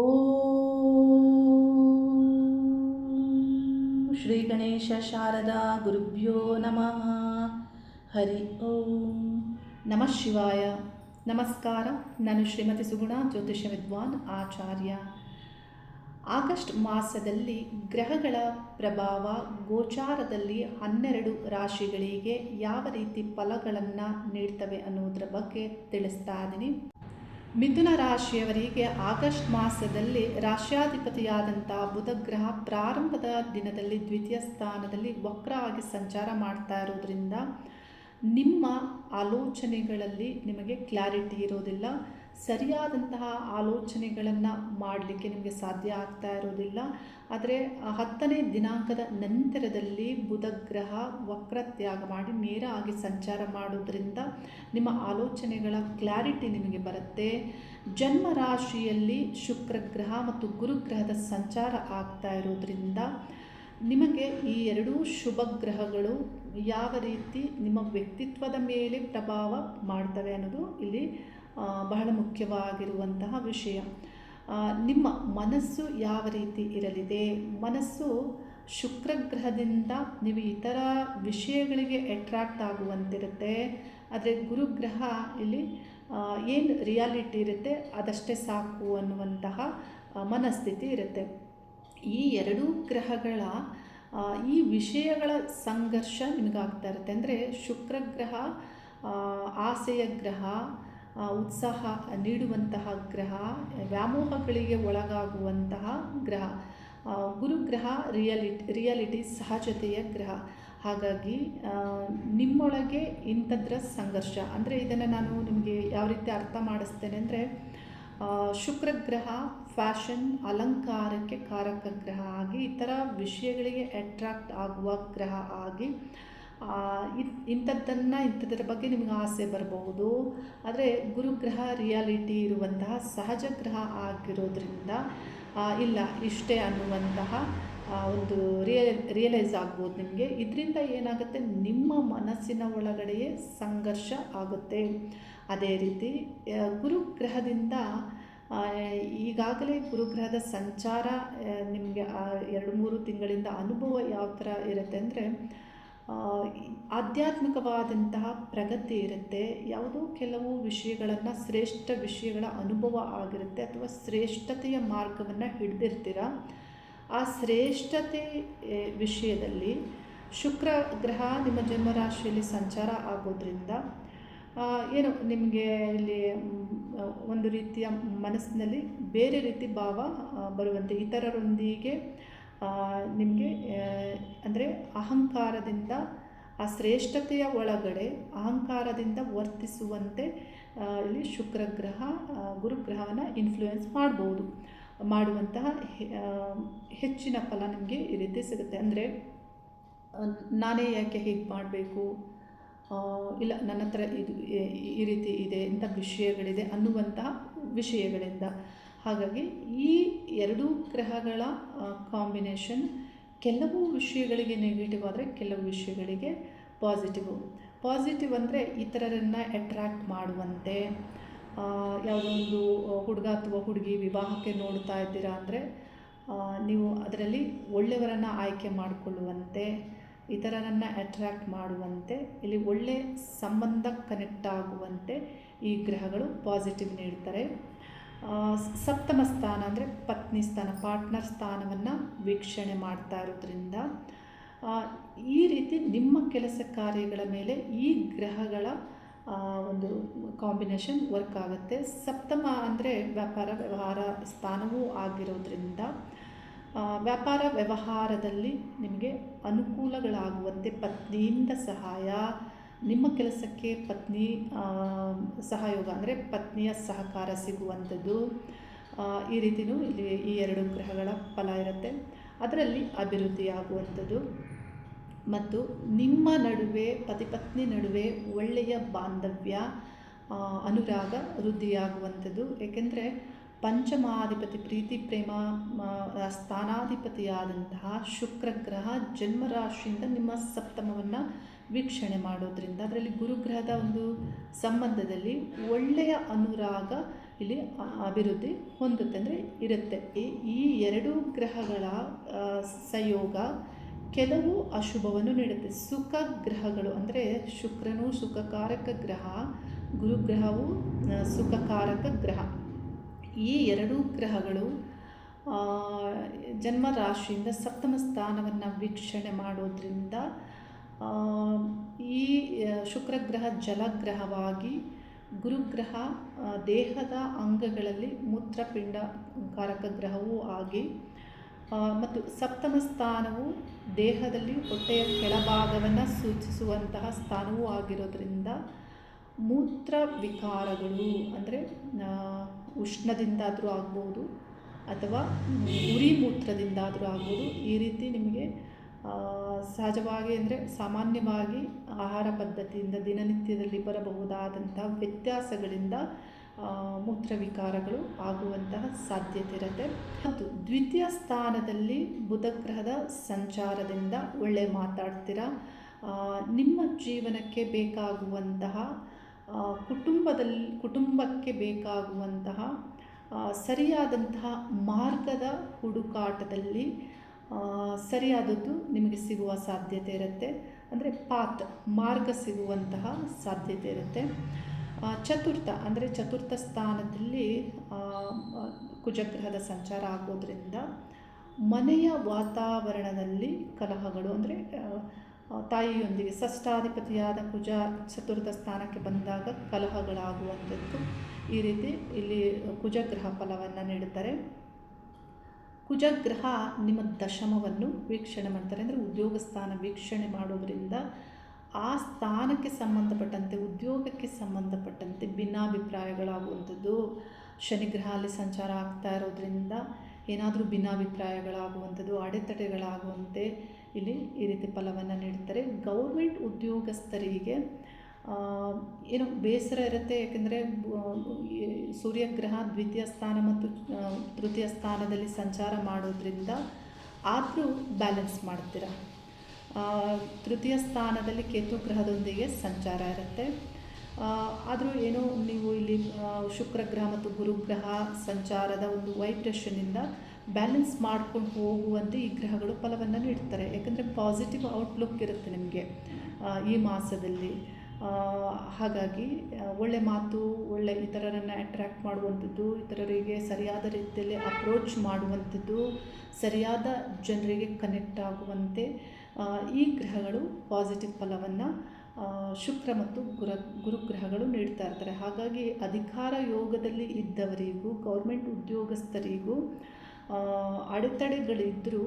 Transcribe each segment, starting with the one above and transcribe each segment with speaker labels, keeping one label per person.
Speaker 1: ಓಂ ಶ್ರೀ ಗಣೇಶ ಶಾರದಾ ಗುರುಭ್ಯೋ ನಮಃ. ಹರಿ ಓಂ. ನಮಃ ಶಿವಾಯ. ನಮಸ್ಕಾರ. ನಾನು ಶ್ರೀಮತಿ ಸುಗುಣ, ಜ್ಯೋತಿಷ್ಯ ವಿದ್ವಾನ್ ಆಚಾರ್ಯ. ಆಗಸ್ಟ್ ಮಾಸದಲ್ಲಿ ಗ್ರಹಗಳ ಪ್ರಭಾವ ಗೋಚಾರದಲ್ಲಿ 12 ರಾಶಿಗಳಿಗೆ ಯಾವ ರೀತಿ ಫಲಗಳನ್ನು ನೀಡ್ತವೆ ಅನ್ನೋದರ ಬಗ್ಗೆ ತಿಳಿಸ್ತಾ ಇದ್ದೀನಿ. ಮಿಥುನ ರಾಶಿಯವರಿಗೆ ಆಗಸ್ಟ್ ಮಾಸದಲ್ಲಿ ರಾಶ್ಯಾಧಿಪತಿಯಾದಂಥ ಬುಧ ಗ್ರಹ ಪ್ರಾರಂಭದ ದಿನದಲ್ಲಿ ದ್ವಿತೀಯ ಸ್ಥಾನದಲ್ಲಿ ವಕ್ರ ಆಗಿ ಸಂಚಾರ ಮಾಡ್ತಾ ಇರೋದ್ರಿಂದ ನಿಮ್ಮ ಆಲೋಚನೆಗಳಲ್ಲಿ ನಿಮಗೆ ಕ್ಲಾರಿಟಿ ಇರೋದಿಲ್ಲ. ಸರಿಯಾದಂತಹ ಆಲೋಚನೆಗಳನ್ನು ಮಾಡಲಿಕ್ಕೆ ನಿಮಗೆ ಸಾಧ್ಯ ಆಗ್ತಾ ಇರೋದಿಲ್ಲ. ಆದರೆ 10ನೇ ದಿನಾಂಕದ ನಂತರದಲ್ಲಿ ಬುಧ ಗ್ರಹ ವಕ್ರತ್ಯಾಗ ಮಾಡಿ ನೇರ ಆಗಿ ಸಂಚಾರ ಮಾಡೋದ್ರಿಂದ ನಿಮ್ಮ ಆಲೋಚನೆಗಳ ಕ್ಲಾರಿಟಿ ನಿಮಗೆ ಬರುತ್ತೆ. ಜನ್ಮ ರಾಶಿಯಲ್ಲಿ ಶುಕ್ರ ಗ್ರಹ ಮತ್ತು ಗುರುಗ್ರಹದ ಸಂಚಾರ ಆಗ್ತಾ ಇರೋದ್ರಿಂದ ನಿಮಗೆ ಈ ಎರಡೂ ಶುಭ ಗ್ರಹಗಳು ಯಾವ ರೀತಿ ನಿಮ್ಮ ವ್ಯಕ್ತಿತ್ವದ ಮೇಲೆ ಪ್ರಭಾವ ಮಾಡ್ತವೆ ಅನ್ನೋದು ಇಲ್ಲಿ ಬಹಳ ಮುಖ್ಯವಾಗಿರುವಂತಹ ವಿಷಯ. ನಿಮ್ಮ ಮನಸ್ಸು ಯಾವ ರೀತಿ ಇರಲಿದೆ. ಮನಸ್ಸು ಶುಕ್ರ ಗ್ರಹದಿಂದ ನೀವು ಇತರ ವಿಷಯಗಳಿಗೆ ಅಟ್ರಾಕ್ಟ್ ಆಗುವಂತಿರುತ್ತೆ. ಆದರೆ ಗುರುಗ್ರಹ ಇಲ್ಲಿ ಏನು ರಿಯಾಲಿಟಿ ಇರುತ್ತೆ ಅದಷ್ಟೇ ಸಾಕು ಅನ್ನುವಂತಹ ಮನಸ್ಥಿತಿ ಇರುತ್ತೆ. ಈ ಎರಡೂ ಗ್ರಹಗಳ ಈ ವಿಷಯಗಳ ಸಂಘರ್ಷ ನಿಮಗಾಗ್ತಾ ಇರುತ್ತೆ. ಅಂದರೆ ಶುಕ್ರ ಗ್ರಹ ಆಸೆಯ ಗ್ರಹ, ಉತ್ಸಾಹ ನೀಡುವಂತಹ ಗ್ರಹ, ವ್ಯಾಮೋಹಗಳಿಗೆ ಒಳಗಾಗುವಂತಹ ಗ್ರಹ. ಗುರುಗ್ರಹ ರಿಯಾಲಿಟಿ ಸಹಜತೆಯ ಗ್ರಹ. ಹಾಗಾಗಿ ನಿಮ್ಮೊಳಗೆ ಇಂಥದ್ರ ಸಂಘರ್ಷ. ಅಂದರೆ ಇದನ್ನು ನಾನು ನಿಮಗೆ ಯಾವ ರೀತಿ ಅರ್ಥ ಮಾಡಿಸ್ತೇನೆ ಅಂದರೆ, ಶುಕ್ರ ಗ್ರಹ ಫ್ಯಾಷನ್, ಅಲಂಕಾರಕ್ಕೆ ಕಾರಕ ಗ್ರಹ ಆಗಿ ಇತರ ವಿಷಯಗಳಿಗೆ ಅಟ್ರಾಕ್ಟ್ ಆಗುವ ಗ್ರಹ ಆಗಿ ಇಂಥದ್ರ ಬಗ್ಗೆ ನಿಮಗೆ ಆಸೆ ಬರಬಹುದು. ಆದರೆ ಗುರುಗ್ರಹ ರಿಯಾಲಿಟಿ ಇರುವಂತಹ ಸಹಜ ಗ್ರಹ ಆಗಿರೋದ್ರಿಂದ ಇಲ್ಲ ಇಷ್ಟೇ ಅನ್ನುವಂತಹ ಒಂದು ರಿಯಲೈಸ್ ಆಗ್ಬೋದು ನಿಮಗೆ. ಇದರಿಂದ ಏನಾಗುತ್ತೆ, ನಿಮ್ಮ ಮನಸ್ಸಿನ ಒಳಗಡೆಯೇ ಸಂಘರ್ಷ ಆಗುತ್ತೆ. ಅದೇ ರೀತಿ ಗುರುಗ್ರಹದಿಂದ ಈಗಾಗಲೇ ಗುರುಗ್ರಹದ ಸಂಚಾರ ನಿಮಗೆ 2-3 ತಿಂಗಳಿಂದ ಅನುಭವ ಯಾವ ಥರ ಇರುತ್ತೆ ಅಂದರೆ, ಆಧ್ಯಾತ್ಮಿಕವಾದಂತಹ ಪ್ರಗತಿ ಇರುತ್ತೆ. ಯಾವುದೋ ಕೆಲವು ವಿಷಯಗಳನ್ನು, ಶ್ರೇಷ್ಠ ವಿಷಯಗಳ ಅನುಭವ ಆಗಿರುತ್ತೆ ಅಥವಾ ಶ್ರೇಷ್ಠತೆಯ ಮಾರ್ಗವನ್ನು ಹಿಡಿದಿರ್ತೀರ. ಆ ಶ್ರೇಷ್ಠತೆ ವಿಷಯದಲ್ಲಿ ಶುಕ್ರ ಗ್ರಹ ನಿಮ್ಮ ಜನ್ಮರಾಶಿಯಲ್ಲಿ ಸಂಚಾರ ಆಗೋದ್ರಿಂದ ಏನು ನಿಮಗೆ ಇಲ್ಲಿ ಒಂದು ರೀತಿಯ ಮನಸ್ಸಿನಲ್ಲಿ ಬೇರೆ ರೀತಿ ಭಾವ ಬರುವಂತೆ, ಇತರರೊಂದಿಗೆ ನಿಮಗೆ ಅಂದರೆ ಅಹಂಕಾರದಿಂದ, ಆ ಶ್ರೇಷ್ಠತೆಯ ಒಳಗಡೆ ಅಹಂಕಾರದಿಂದ ವರ್ತಿಸುವಂತೆ ಇಲ್ಲಿ ಶುಕ್ರ ಗ್ರಹ ಗುರುಗ್ರಹವನ್ನು ಇನ್ಫ್ಲೂಯೆನ್ಸ್ ಮಾಡುವಂತಹ ಹೆಚ್ಚಿನ ಫಲ ನಿಮಗೆ ಈ ರೀತಿ ಸಿಗುತ್ತೆ. ಅಂದರೆ ನಾನೇ ಯಾಕೆ ಹೀಗೆ ಮಾಡಬೇಕು, ಇಲ್ಲ ನನ್ನ ಹತ್ರ ಈ ರೀತಿ ಇದೆ, ಇಂಥ ವಿಷಯಗಳಿದೆ ಅನ್ನುವಂತಹ ವಿಷಯಗಳಿಂದ. ಹಾಗಾಗಿ ಈ ಎರಡೂ ಗ್ರಹಗಳ ಕಾಂಬಿನೇಷನ್ ಕೆಲವು ವಿಷಯಗಳಿಗೆ ನೆಗೆಟಿವ್ ಆದರೆ ಕೆಲವು ವಿಷಯಗಳಿಗೆ ಪಾಸಿಟಿವ್ ಅಂದರೆ ಇತರರನ್ನು ಅಟ್ರ್ಯಾಕ್ಟ್ ಮಾಡುವಂತೆ. ಯಾವುದೋ ಒಂದು ಹುಡುಗ ಅಥವಾ ಹುಡುಗಿ ವಿವಾಹಕ್ಕೆ ನೋಡ್ತಾ ಇದ್ದೀರಾ ಅಂದರೆ ನೀವು ಅದರಲ್ಲಿ ಒಳ್ಳೆಯವರನ್ನು ಆಯ್ಕೆ ಮಾಡಿಕೊಳ್ಳುವಂತೆ, ಇತರರನ್ನು ಅಟ್ರ್ಯಾಕ್ಟ್ ಮಾಡುವಂತೆ, ಇಲ್ಲಿ ಒಳ್ಳೆ ಸಂಬಂಧ ಕನೆಕ್ಟ್ ಆಗುವಂತೆ ಈ ಗ್ರಹಗಳು ಪಾಸಿಟಿವ್ ನೀಡ್ತಾರೆ. ಸಪ್ತಮ ಸ್ಥಾನ ಅಂದರೆ ಪತ್ನಿ ಸ್ಥಾನ, ಪಾರ್ಟ್ನರ್ ಸ್ಥಾನವನ್ನು ವೀಕ್ಷಣೆ ಮಾಡ್ತಾ ಇರೋದ್ರಿಂದ ಈ ರೀತಿ ನಿಮ್ಮ ಕೆಲಸ ಕಾರ್ಯಗಳ ಮೇಲೆ ಈ ಗ್ರಹಗಳ ಒಂದು ಕಾಂಬಿನೇಷನ್ ವರ್ಕ್ ಆಗುತ್ತೆ. ಸಪ್ತಮ ಅಂದರೆ ವ್ಯಾಪಾರ ವ್ಯವಹಾರ ಸ್ಥಾನವೂ ಆಗಿರೋದ್ರಿಂದ ವ್ಯಾಪಾರ ವ್ಯವಹಾರದಲ್ಲಿ ನಿಮಗೆ ಅನುಕೂಲಗಳಾಗುವಂತೆ, ಪತ್ನಿಯಿಂದ ಸಹಾಯ, ನಿಮ್ಮ ಕೆಲಸಕ್ಕೆ ಪತ್ನಿ ಸಹಯೋಗ ಅಂದರೆ ಪತ್ನಿಯ ಸಹಕಾರ ಸಿಗುವಂಥದ್ದು, ಈ ರೀತಿಯೂ ಇಲ್ಲಿ ಈ ಎರಡು ಗ್ರಹಗಳ ಫಲ ಇರುತ್ತೆ. ಅದರಲ್ಲಿ ಅಭಿವೃದ್ಧಿಯಾಗುವಂಥದ್ದು ಮತ್ತು ನಿಮ್ಮ ನಡುವೆ ಪತಿ ಪತ್ನಿ ನಡುವೆ ಒಳ್ಳೆಯ ಬಾಂಧವ್ಯ, ಅನುರಾಗ ವೃದ್ಧಿಯಾಗುವಂಥದ್ದು. ಏಕೆಂದರೆ ಪಂಚಮಾಧಿಪತಿ, ಪ್ರೀತಿ ಪ್ರೇಮ ಸ್ಥಾನಾಧಿಪತಿಯಾದಂತಹ ಶುಕ್ರ ಗ್ರಹ ಜನ್ಮರಾಶಿಯಿಂದ ನಿಮ್ಮ ಸಪ್ತಮವನ್ನು ವೀಕ್ಷಣೆ ಮಾಡೋದ್ರಿಂದ ಅದರಲ್ಲಿ ಗುರುಗ್ರಹದ ಒಂದು ಸಂಬಂಧದಲ್ಲಿ ಒಳ್ಳೆಯ ಅನುರಾಗ ಇಲ್ಲಿ ಅಭಿವೃದ್ಧಿ ಹೊಂದುತ್ತೆ, ಅಂದರೆ ಇರುತ್ತೆ. ಈ ಎರಡು ಗ್ರಹಗಳ ಸಂಯೋಗ ಕೆಲವು ಅಶುಭವನ್ನು ನೀಡುತ್ತೆ. ಸುಖ ಗ್ರಹಗಳು ಅಂದರೆ ಶುಕ್ರನು ಸುಖಕಾರಕ ಗ್ರಹ, ಗುರುಗ್ರಹವು ಸುಖಕಾರಕ ಗ್ರಹ. ಈ ಎರಡೂ ಗ್ರಹಗಳು ಜನ್ಮ ರಾಶಿಯಿಂದ ಸಪ್ತಮ ಸ್ಥಾನವನ್ನು ವೀಕ್ಷಣೆ ಮಾಡೋದ್ರಿಂದ ಈ ಶುಕ್ರಗ್ರಹ ಜಲಗ್ರಹವಾಗಿ, ಗುರುಗ್ರಹ ದೇಹದ ಅಂಗಗಳಲ್ಲಿ ಮೂತ್ರಪಿಂಡ ಕಾರಕ ಗ್ರಹವೂ ಆಗಿ, ಮತ್ತು ಸಪ್ತಮ ಸ್ಥಾನವು ದೇಹದಲ್ಲಿ ಹೊಟ್ಟೆಯ ಕೆಳಭಾಗವನ್ನು ಸೂಚಿಸುವಂತಹ ಸ್ಥಾನವೂ ಆಗಿರೋದ್ರಿಂದ ಮೂತ್ರ ವಿಕಾರಗಳು ಅಂದರೆ ಉಷ್ಣದಿಂದಾದರೂ ಆಗ್ಬೋದು ಅಥವಾ ಉರಿ ಮೂತ್ರದಿಂದಾದರೂ ಆಗ್ಬೋದು. ಈ ರೀತಿ ನಿಮಗೆ ಸಹಜವಾಗಿ ಅಂದರೆ ಸಾಮಾನ್ಯವಾಗಿ ಆಹಾರ ಪದ್ಧತಿಯಿಂದ ದಿನನಿತ್ಯದಲ್ಲಿ ಬರಬಹುದಾದಂತಹ ವ್ಯತ್ಯಾಸಗಳಿಂದ ಮೂತ್ರವಿಕಾರಗಳು ಆಗುವಂತಹ ಸಾಧ್ಯತೆ ಇರುತ್ತೆ. ಮತ್ತು ದ್ವಿತೀಯ ಸ್ಥಾನದಲ್ಲಿ ಬುಧ ಗ್ರಹದ ಸಂಚಾರದಿಂದ ಒಳ್ಳೆ ಮಾತಾಡ್ತೀರಾ. ನಿಮ್ಮ ಜೀವನಕ್ಕೆ ಬೇಕಾಗುವಂತಹ ಕುಟುಂಬಕ್ಕೆ ಬೇಕಾಗುವಂತಹ ಸರಿಯಾದಂತಹ ಮಾರ್ಗದ ಹುಡುಕಾಟದಲ್ಲಿ ಸರಿಯಾದದ್ದು ನಿಮಗೆ ಸಿಗುವ ಸಾಧ್ಯತೆ ಇರುತ್ತೆ. ಅಂದರೆ ಮಾರ್ಗ ಸಿಗುವಂತಹ ಸಾಧ್ಯತೆ ಇರುತ್ತೆ. ಚತುರ್ಥ ಸ್ಥಾನದಲ್ಲಿ ಕುಜಗ್ರಹದ ಸಂಚಾರ ಆಗೋದ್ರಿಂದ ಮನೆಯ ವಾತಾವರಣದಲ್ಲಿ ಕಲಹಗಳು, ಅಂದರೆ ತಾಯಿಯೊಂದಿಗೆ ಷಷ್ಠಾಧಿಪತಿಯಾದ ಕುಜ ಚತುರ್ಥ ಸ್ಥಾನಕ್ಕೆ ಬಂದಾಗ ಕಲಹಗಳಾಗುವಂಥದ್ದು. ಈ ರೀತಿ ಇಲ್ಲಿ ಕುಜಗ್ರಹ ಫಲವನ್ನು ನೀಡುತ್ತಾರೆ. ಕುಜಗ್ರಹ ನಿಮ್ಮ ದಶಮವನ್ನು ವೀಕ್ಷಣೆ ಮಾಡ್ತಾರೆ. ಅಂದರೆ ಉದ್ಯೋಗ ಸ್ಥಾನ ವೀಕ್ಷಣೆ ಮಾಡೋದ್ರಿಂದ ಆ ಸ್ಥಾನಕ್ಕೆ ಸಂಬಂಧಪಟ್ಟಂತೆ, ಉದ್ಯೋಗಕ್ಕೆ ಸಂಬಂಧಪಟ್ಟಂತೆ ಭಿನ್ನಾಭಿಪ್ರಾಯಗಳಾಗುವಂಥದ್ದು. ಶನಿಗ್ರಹ ಅಲ್ಲಿ ಸಂಚಾರ ಆಗ್ತಾ ಇರೋದ್ರಿಂದ ಏನಾದರೂ ಭಿನ್ನಾಭಿಪ್ರಾಯಗಳಾಗುವಂಥದ್ದು, ಅಡೆತಡೆಗಳಾಗುವಂತೆ ಇಲ್ಲಿ ಈ ರೀತಿ ಫಲವನ್ನು ನೀಡ್ತಾರೆ. ಗೌರ್ಮೆಂಟ್ ಉದ್ಯೋಗಸ್ಥರಿಗೆ ಏನೋ ಬೇಸರ ಇರುತ್ತೆ, ಯಾಕೆಂದರೆ ಸೂರ್ಯಗ್ರಹ ದ್ವಿತೀಯ ಸ್ಥಾನ ಮತ್ತು ತೃತೀಯ ಸ್ಥಾನದಲ್ಲಿ ಸಂಚಾರ ಮಾಡೋದ್ರಿಂದ ಆದರೂ ಬ್ಯಾಲೆನ್ಸ್ ಮಾಡ್ತೀರ. ತೃತೀಯ ಸ್ಥಾನದಲ್ಲಿ ಕೇತು ಗ್ರಹದೊಂದಿಗೆ ಸಂಚಾರ ಇರುತ್ತೆ. ಆದರೂ ಏನೋ ನೀವು ಇಲ್ಲಿ ಶುಕ್ರಗ್ರಹ ಮತ್ತು ಗುರುಗ್ರಹ ಸಂಚಾರದ ಒಂದು ವೈಬ್ರೇಷನ್ನಿಂದ ಬ್ಯಾಲೆನ್ಸ್ ಮಾಡ್ಕೊಂಡು ಹೋಗುವಂತೆ ಈ ಗ್ರಹಗಳು ಫಲವನ್ನು ನೀಡ್ತಾರೆ. ಯಾಕಂದರೆ ಪಾಸಿಟಿವ್ ಔಟ್ಲುಕ್ ಇರುತ್ತೆ ನಿಮಗೆ ಈ ಮಾಸದಲ್ಲಿ. ಹಾಗಾಗಿ ಒಳ್ಳೆ ಮಾತು, ಒಳ್ಳೆ ಇತರರನ್ನು ಅಟ್ರ್ಯಾಕ್ಟ್ ಮಾಡುವಂಥದ್ದು, ಇತರರಿಗೆ ಸರಿಯಾದ ರೀತಿಯಲ್ಲಿ ಅಪ್ರೋಚ್ ಮಾಡುವಂಥದ್ದು, ಸರಿಯಾದ ಜನರಿಗೆ ಕನೆಕ್ಟ್ ಆಗುವಂತೆ ಈ ಗ್ರಹಗಳು ಪಾಸಿಟಿವ್ ಫಲವನ್ನು ಶುಕ್ರ ಮತ್ತು ಗುರುಗ್ರಹಗಳು ನೀಡ್ತಾ ಇರ್ತಾರೆ. ಹಾಗಾಗಿ ಅಧಿಕಾರ ಯೋಗದಲ್ಲಿ ಇದ್ದವರಿಗೂ, ಗೌರ್ಮೆಂಟ್ ಉದ್ಯೋಗಸ್ಥರಿಗೂ ಅಡೆತಡೆಗಳಿದ್ದರೂ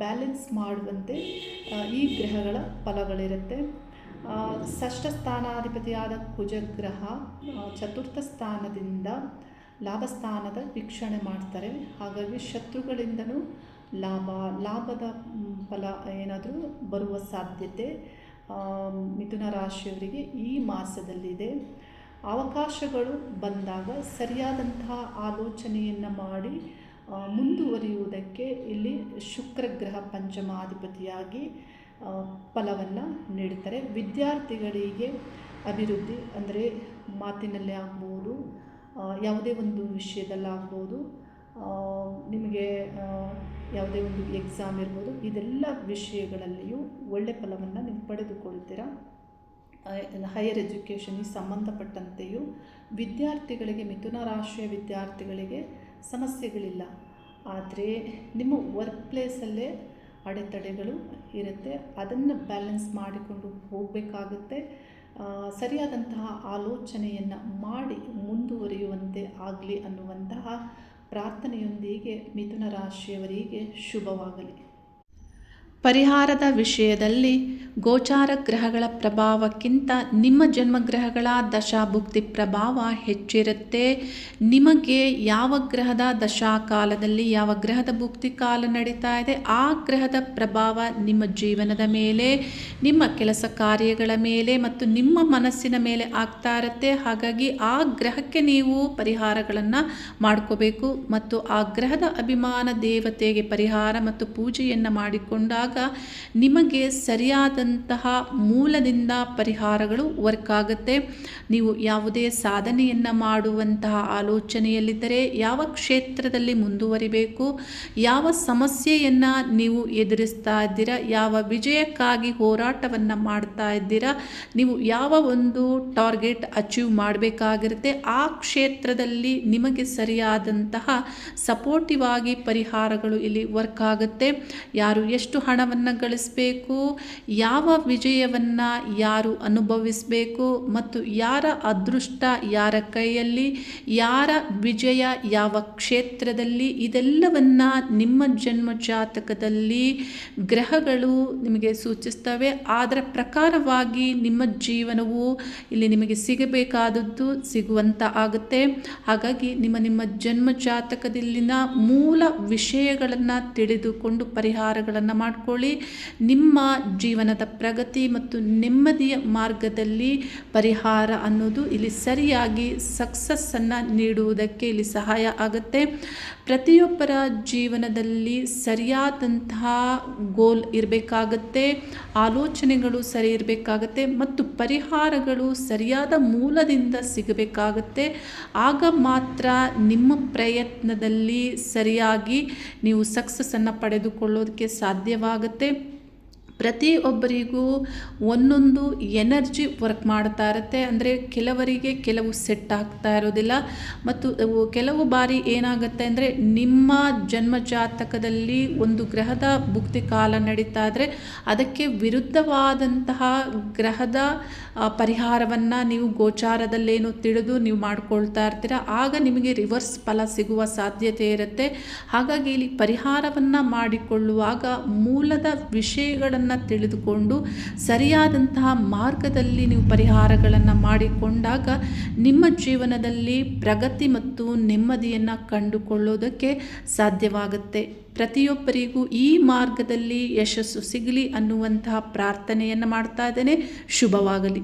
Speaker 1: ಬ್ಯಾಲೆನ್ಸ್ ಮಾಡುವಂತೆ ಈ ಗ್ರಹಗಳ ಫಲಗಳಿರುತ್ತೆ. ಷಷ್ಠ ಸ್ಥಾನಾಧಿಪತಿಯಾದ ಕುಜಗ್ರಹ ಚತುರ್ಥ ಸ್ಥಾನದಿಂದ ಲಾಭಸ್ಥಾನದ ವೀಕ್ಷಣೆ ಮಾಡ್ತಾರೆ. ಹಾಗಾಗಿ ಶತ್ರುಗಳಿಂದನೂ ಲಾಭದ ಫಲ ಏನಾದರೂ ಬರುವ ಸಾಧ್ಯತೆ ಮಿಥುನ ರಾಶಿಯವರಿಗೆ ಈ ಮಾಸದಲ್ಲಿದೆ. ಅವಕಾಶಗಳು ಬಂದಾಗ ಸರಿಯಾದಂತಹ ಆಲೋಚನೆಯನ್ನು ಮಾಡಿ ಮುಂದುವರಿಯುವುದಕ್ಕೆ ಇಲ್ಲಿ ಶುಕ್ರಗ್ರಹ ಪಂಚಮಾಧಿಪತಿಯಾಗಿ ಫಲವನ್ನು ನೀಡುತ್ತಾರೆ. ವಿದ್ಯಾರ್ಥಿಗಳಿಗೆ ಅಭಿವೃದ್ಧಿ, ಅಂದರೆ ಮಾತಿನಲ್ಲೇ ಆಗ್ಬೋದು, ಯಾವುದೇ ಒಂದು ವಿಷಯದಲ್ಲಾಗ್ಬೋದು, ನಿಮಗೆ ಯಾವುದೇ ಒಂದು ಎಕ್ಸಾಮ್ ಇರ್ಬೋದು, ಇದೆಲ್ಲ ವಿಷಯಗಳಲ್ಲಿಯೂ ಒಳ್ಳೆ ಫಲವನ್ನು ನೀವು ಪಡೆದುಕೊಳ್ತೀರಾ. ಹೈಯರ್ ಎಜುಕೇಷನ್ಗೆ ಸಂಬಂಧಪಟ್ಟಂತೆಯೂ ವಿದ್ಯಾರ್ಥಿಗಳಿಗೆ, ಮಿಥುನ ರಾಶಿಯ ವಿದ್ಯಾರ್ಥಿಗಳಿಗೆ ಸಮಸ್ಯೆಗಳಿಲ್ಲ. ಆದರೆ ನಿಮ್ಮ ವರ್ಕ್ ಪ್ಲೇಸಲ್ಲೇ ಅಡೆತಡೆಗಳು ಇರುತ್ತೆ. ಅದನ್ನು ಬ್ಯಾಲೆನ್ಸ್ ಮಾಡಿಕೊಂಡು ಹೋಗಬೇಕಾಗುತ್ತೆ. ಸರಿಯಾದಂತಹ ಆಲೋಚನೆಯನ್ನು ಮಾಡಿ ಮುಂದುವರಿಯುವಂತೆ ಆಗಲಿ ಅನ್ನುವಂತಹ ಪ್ರಾರ್ಥನೆಯೊಂದಿಗೆ ಮಿಥುನ ರಾಶಿಯವರಿಗೆ ಶುಭವಾಗಲಿ. ಪರಿಹಾರದ ವಿಷಯದಲ್ಲಿ ಗೋಚಾರ ಗ್ರಹಗಳ ಪ್ರಭಾವಕ್ಕಿಂತ ನಿಮ್ಮ ಜನ್ಮಗ್ರಹಗಳ ದಶಾಭುಕ್ತಿ ಪ್ರಭಾವ ಹೆಚ್ಚಿರುತ್ತೆ. ನಿಮಗೆ ಯಾವ ಗ್ರಹದ ದಶಾಕಾಲದಲ್ಲಿ ಯಾವ ಗ್ರಹದ ಭುಕ್ತಿ ಕಾಲ ನಡೀತಾ ಇದೆ, ಆ ಗ್ರಹದ ಪ್ರಭಾವ ನಿಮ್ಮ ಜೀವನದ ಮೇಲೆ, ನಿಮ್ಮ ಕೆಲಸ ಕಾರ್ಯಗಳ ಮೇಲೆ ಮತ್ತು ನಿಮ್ಮ ಮನಸ್ಸಿನ ಮೇಲೆ ಆಗ್ತಾ ಇರುತ್ತೆ. ಹಾಗಾಗಿ ಆ ಗ್ರಹಕ್ಕೆ ನೀವು ಪರಿಹಾರಗಳನ್ನು ಮಾಡ್ಕೋಬೇಕು ಮತ್ತು ಆ ಗ್ರಹದ ಅಭಿಮಾನ ದೇವತೆಗೆ ಪರಿಹಾರ ಮತ್ತು ಪೂಜೆಯನ್ನು ಮಾಡಿಕೊಂಡಾಗ ನಿಮಗೆ ಸರಿಯಾದಂತಹ ಮೂಲದಿಂದ ಪರಿಹಾರಗಳು ವರ್ಕ್ ಆಗುತ್ತೆ. ನೀವು ಯಾವುದೇ ಸಾಧನೆಯನ್ನು ಮಾಡುವಂತಹ ಆಲೋಚನೆಯಲ್ಲಿದ್ದರೆ, ಯಾವ ಕ್ಷೇತ್ರದಲ್ಲಿ ಮುಂದುವರಿಬೇಕು, ಯಾವ ಸಮಸ್ಯೆಯನ್ನು ನೀವು ಎದುರಿಸ್ತಾ ಇದ್ದೀರಾ, ಯಾವ ವಿಜಯಕ್ಕಾಗಿ ಹೋರಾಟವನ್ನು ಮಾಡ್ತಾ ಇದ್ದೀರಾ, ನೀವು ಯಾವ ಒಂದು ಟಾರ್ಗೆಟ್ ಅಚೀವ್ ಮಾಡಬೇಕಾಗಿರುತ್ತೆ, ಆ ಕ್ಷೇತ್ರದಲ್ಲಿ ನಿಮಗೆ ಸರಿಯಾದಂತಹ ಸಪೋರ್ಟಿವ್ ಆಗಿ ಪರಿಹಾರಗಳು ಇಲ್ಲಿ ವರ್ಕ್ ಆಗುತ್ತೆ. ಯಾರು ಎಷ್ಟು ಹಣವನ್ನು ಗಳಿಸಬೇಕು, ಯಾವ ವಿಜಯವನ್ನು ಯಾರು ಅನುಭವಿಸಬೇಕು ಮತ್ತು ಯಾರ ಅದೃಷ್ಟ ಯಾರ ಕೈಯಲ್ಲಿ, ಯಾರ ವಿಜಯ ಯಾವ ಕ್ಷೇತ್ರದಲ್ಲಿ, ಇದೆಲ್ಲವನ್ನು ನಿಮ್ಮ ಜನ್ಮ ಜಾತಕದಲ್ಲಿ ಗ್ರಹಗಳು ನಿಮಗೆ ಸೂಚಿಸ್ತವೆ. ಅದರ ಪ್ರಕಾರವಾಗಿ ನಿಮ್ಮ ಜೀವನವು ಇಲ್ಲಿ ನಿಮಗೆ ಸಿಗಬೇಕಾದದ್ದು ಸಿಗುವಂತ ಆಗುತ್ತೆ. ಹಾಗಾಗಿ ನಿಮ್ಮ ಜನ್ಮ ಜಾತಕದಲ್ಲಿನ ಮೂಲ ವಿಷಯಗಳನ್ನು ತಿಳಿದುಕೊಂಡು ಪರಿಹಾರಗಳನ್ನು ಮಾಡಿಕೊಳ್ಳಿ. ನಿಮ್ಮ ಜೀವನದ ಪ್ರಗತಿ ಮತ್ತು ನೆಮ್ಮದಿಯ ಮಾರ್ಗದಲ್ಲಿ ಪರಿಹಾರ ಅನ್ನೋದು ಇಲ್ಲಿ ಸರಿಯಾಗಿ ಸಕ್ಸಸ್ಸನ್ನು ನೀಡುವುದಕ್ಕೆ ಇಲ್ಲಿ ಸಹಾಯ ಆಗುತ್ತೆ. ಪ್ರತಿಯೊಬ್ಬರ ಜೀವನದಲ್ಲಿ ಸರಿಯಾದಂತಹ ಗೋಲ್ ಇರಬೇಕಾಗತ್ತೆ, ಆಲೋಚನೆಗಳು ಸರಿ ಇರಬೇಕಾಗತ್ತೆ ಮತ್ತು ಪರಿಹಾರಗಳು ಸರಿಯಾದ ಮೂಲದಿಂದ ಸಿಗಬೇಕಾಗತ್ತೆ. ಆಗ ಮಾತ್ರ ನಿಮ್ಮ ಪ್ರಯತ್ನದಲ್ಲಿ ಸರಿಯಾಗಿ ನೀವು ಸಕ್ಸಸ್ಸನ್ನು ಪಡೆದುಕೊಳ್ಳೋದಕ್ಕೆ ಸಾಧ್ಯವಾಗುತ್ತೆ. ಪ್ರತಿಯೊಬ್ಬರಿಗೂ ಒಂದೊಂದು ಎನರ್ಜಿ ವರ್ಕ್ ಮಾಡ್ತಾ ಇರುತ್ತೆ. ಅಂದರೆ ಕೆಲವರಿಗೆ ಕೆಲವು ಸೆಟ್ ಆಗ್ತಾ ಇರೋದಿಲ್ಲ ಮತ್ತು ಕೆಲವು ಬಾರಿ ಏನಾಗುತ್ತೆ ಅಂದರೆ ನಿಮ್ಮ ಜನ್ಮ ಜಾತಕದಲ್ಲಿ ಒಂದು ಗ್ರಹದ ಭುಕ್ತಿ ಕಾಲ ನಡೀತಾ ಇದ್ದರೆ ಅದಕ್ಕೆ ವಿರುದ್ಧವಾದಂತಹ ಗ್ರಹದ ಪರಿಹಾರವನ್ನು ನೀವು ಗೋಚಾರದಲ್ಲೇನು ತಿಳಿದು ನೀವು ಮಾಡ್ಕೊಳ್ತಾ ಇರ್ತೀರ. ಆಗ ನಿಮಗೆ ರಿವರ್ಸ್ ಫಲ ಸಿಗುವ ಸಾಧ್ಯತೆ ಇರುತ್ತೆ. ಹಾಗಾಗಿ ಇಲ್ಲಿ ಪರಿಹಾರವನ್ನು ಮಾಡಿಕೊಳ್ಳುವಾಗ ಮೂಲದ ವಿಷಯಗಳನ್ನು ತಿಳಿದುಕೊಂಡು ಸರಿಯಾದಂತಹ ಮಾರ್ಗದಲ್ಲಿ ನೀವು ಪರಿಹಾರಗಳನ್ನು ಮಾಡಿಕೊಂಡಾಗ ನಿಮ್ಮ ಜೀವನದಲ್ಲಿ ಪ್ರಗತಿ ಮತ್ತು ನೆಮ್ಮದಿಯನ್ನು ಕಂಡುಕೊಳ್ಳೋದಕ್ಕೆ ಸಾಧ್ಯವಾಗುತ್ತೆ. ಪ್ರತಿಯೊಬ್ಬರಿಗೂ ಈ ಮಾರ್ಗದಲ್ಲಿ ಯಶಸ್ಸು ಸಿಗಲಿ ಅನ್ನುವಂತಹ ಪ್ರಾರ್ಥನೆಯನ್ನು ಮಾಡ್ತಾ ಇದ್ದೇನೆ. ಶುಭವಾಗಲಿ.